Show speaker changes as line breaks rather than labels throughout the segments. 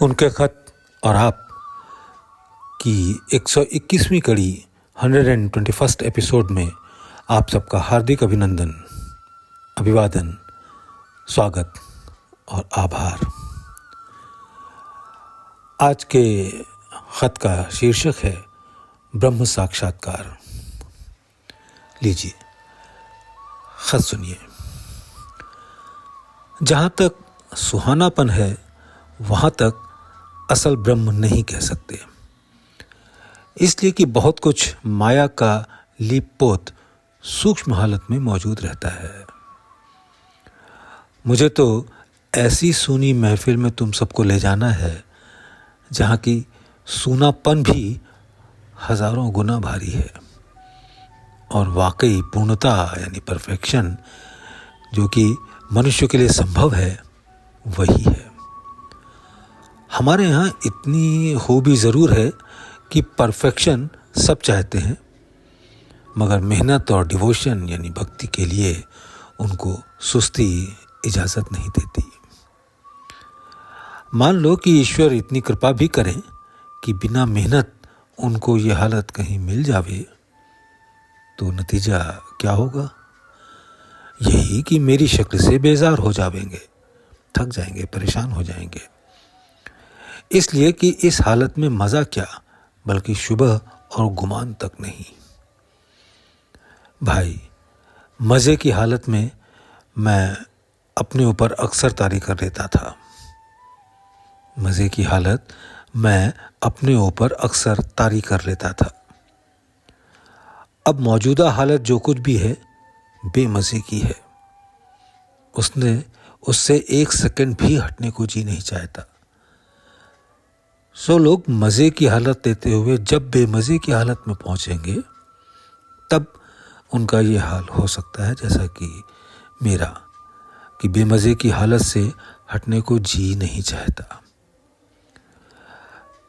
उनके खत और आप की 121वीं कड़ी 121st एपिसोड में आप सबका हार्दिक अभिनंदन, अभिवादन, स्वागत और आभार। आज के खत का शीर्षक है ब्रह्म साक्षात्कार। लीजिए खत सुनिए। जहाँ तक सुहानापन है वहाँ तक असल ब्रह्म नहीं कह सकते, इसलिए कि बहुत कुछ माया का लीपपोत सूक्ष्म हालत में मौजूद रहता है। मुझे तो ऐसी सूनी महफिल में तुम सबको ले जाना है जहाँ की सूनापन भी हजारों गुना भारी है और वाकई पूर्णता यानी परफेक्शन जो कि मनुष्य के लिए संभव है वही है। हमारे यहाँ इतनी खूबी ज़रूर है कि परफेक्शन सब चाहते हैं, मगर मेहनत और डिवोशन यानी भक्ति के लिए उनको सुस्ती इजाज़त नहीं देती। मान लो कि ईश्वर इतनी कृपा भी करें कि बिना मेहनत उनको ये हालत कहीं मिल जावे, तो नतीजा क्या होगा? यही कि मेरी शक्ल से बेजार हो जाएंगे, थक जाएंगे, परेशान हो जाएंगे। इसलिए कि इस हालत में मज़ा क्या बल्कि शुबह और गुमान तक नहीं। भाई, मज़े की हालत में मैं अपने ऊपर अक्सर तारी कर लेता था। मज़े की हालत मैं अपने ऊपर अक्सर तारी कर लेता था। अब मौजूदा हालत जो कुछ भी है बेमज़े की है। उससे एक सेकंड भी हटने को जी नहीं चाहता। सो लोग मज़े की हालत देते हुए जब बेमज़े की हालत में पहुंचेंगे तब उनका ये हाल हो सकता है जैसा कि मेरा, कि बेमज़े की हालत से हटने को जी नहीं चाहता।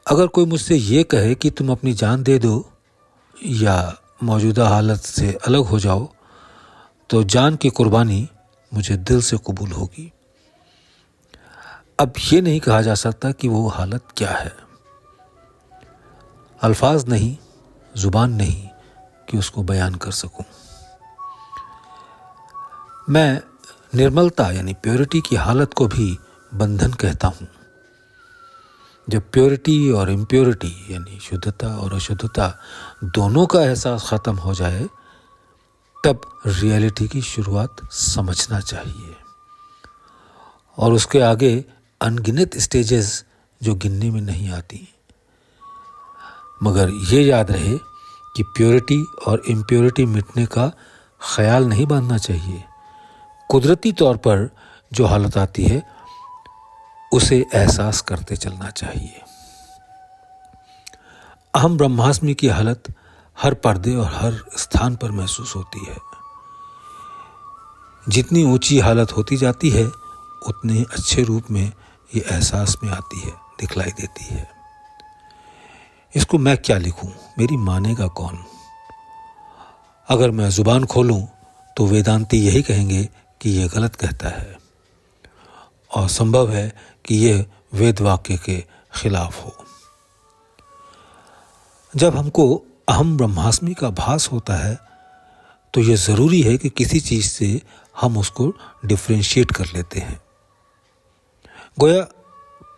अगर कोई मुझसे ये कहे कि तुम अपनी जान दे दो या मौजूदा हालत से अलग हो जाओ, तो जान की कुर्बानी मुझे दिल से कबूल होगी। अब ये नहीं कहा जा सकता कि वो हालत क्या है। अल्फाज नहीं, जुबान नहीं कि उसको बयान कर सकूं। मैं निर्मलता यानी प्योरिटी की हालत को भी बंधन कहता हूं। जब प्योरिटी और इम्प्योरिटी यानी शुद्धता और अशुद्धता दोनों का एहसास खत्म हो जाए तब रियलिटी की शुरुआत समझना चाहिए। और उसके आगे अनगिनत स्टेजेस जो गिनने में नहीं आती। मगर ये याद रहे कि प्योरिटी और इम्प्योरिटी मिटने का ख्याल नहीं बांधना चाहिए। कुदरती तौर पर जो हालत आती है उसे एहसास करते चलना चाहिए। अहम ब्रह्मास्मि की हालत हर पर्दे और हर स्थान पर महसूस होती है। जितनी ऊंची हालत होती जाती है उतने अच्छे रूप में ये एहसास में आती है, दिखलाई देती है। इसको मैं क्या लिखूं, मेरी मानेगा कौन? अगर मैं जुबान खोलूं तो वेदांती यही कहेंगे कि यह गलत कहता है और संभव है कि यह वेद वाक्य के खिलाफ हो। जब हमको अहम ब्रह्मास्मि का भास होता है तो यह ज़रूरी है कि किसी चीज़ से हम उसको डिफ्रेंशिएट कर लेते हैं। गोया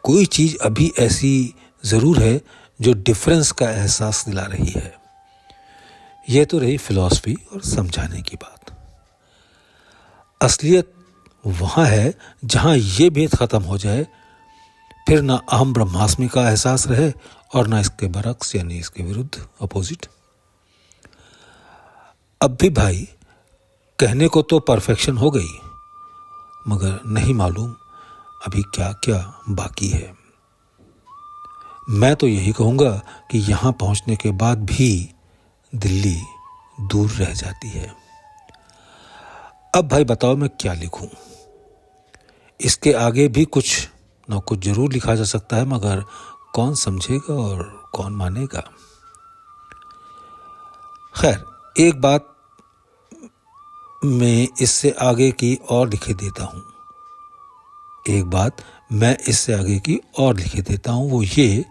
कोई चीज़ अभी ऐसी ज़रूर है जो डिफरेंस का एहसास दिला रही है। यह तो रही फिलॉसफी और समझाने की बात। असलियत वहाँ है जहाँ ये भेद ख़त्म हो जाए, फिर ना अहम ब्रह्मास्मि का एहसास रहे और ना इसके बरक्स यानी इसके विरुद्ध, अपोजिट। अब भी भाई, कहने को तो परफेक्शन हो गई, मगर नहीं मालूम अभी क्या क्या बाकी है। मैं तो यही कहूँगा कि यहाँ पहुँचने के बाद भी दिल्ली दूर रह जाती है। अब भाई बताओ मैं क्या लिखूं? इसके आगे भी कुछ न कुछ जरूर लिखा जा सकता है, मगर कौन समझेगा और कौन मानेगा? खैर, एक बात मैं इससे आगे की और लिखे देता हूं। एक बात मैं इससे आगे की और लिखे देता हूँ, वो ये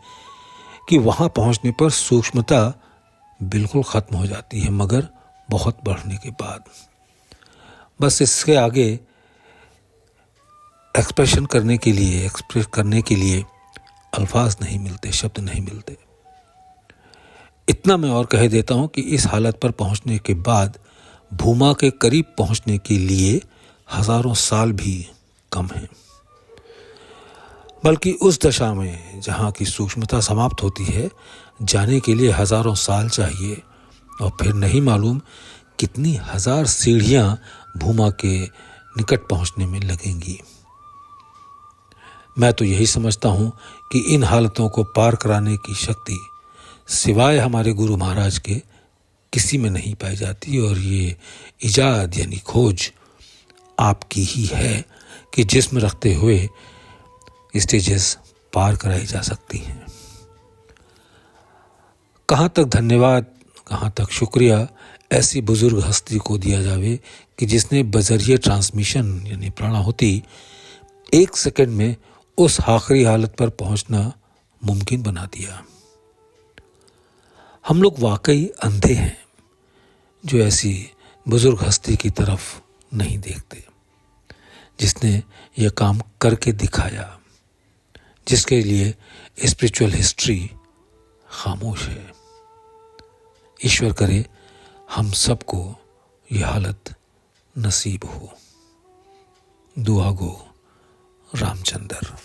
कि वहाँ पहुँचने पर सूक्ष्मता बिल्कुल ख़त्म हो जाती है, मगर बहुत बढ़ने के बाद। बस इसके आगे एक्सप्रेस करने के लिए अल्फाज नहीं मिलते, शब्द नहीं मिलते। इतना मैं और कह देता हूँ कि इस हालत पर पहुँचने के बाद भूमा के करीब पहुँचने के लिए हजारों साल भी कम हैं। बल्कि उस दशा में जहाँ की सूक्ष्मता समाप्त होती है, जाने के लिए हजारों साल चाहिए, और फिर नहीं मालूम कितनी हजार सीढ़ियाँ भूमा के निकट पहुँचने में लगेंगी। मैं तो यही समझता हूँ कि इन हालतों को पार कराने की शक्ति सिवाय हमारे गुरु महाराज के किसी में नहीं पाई जाती, और ये इजाद यानी खोज आपकी ही है कि जिस्म रखते हुए स्टेजेस पार कराई जा सकती हैं। कहाँ तक धन्यवाद, कहाँ तक शुक्रिया ऐसी बुजुर्ग हस्ती को दिया जावे कि जिसने बजरिए ट्रांसमिशन यानी प्राणाहुति 1 सेकंड में उस आखिरी हालत पर पहुंचना मुमकिन बना दिया। हम लोग वाकई अंधे हैं जो ऐसी बुजुर्ग हस्ती की तरफ नहीं देखते, जिसने यह काम करके दिखाया, जिसके लिए स्पिरिचुअल हिस्ट्री खामोश है। ईश्वर करे हम सबको यह हालत नसीब हो। दुआ गो रामचंद्र।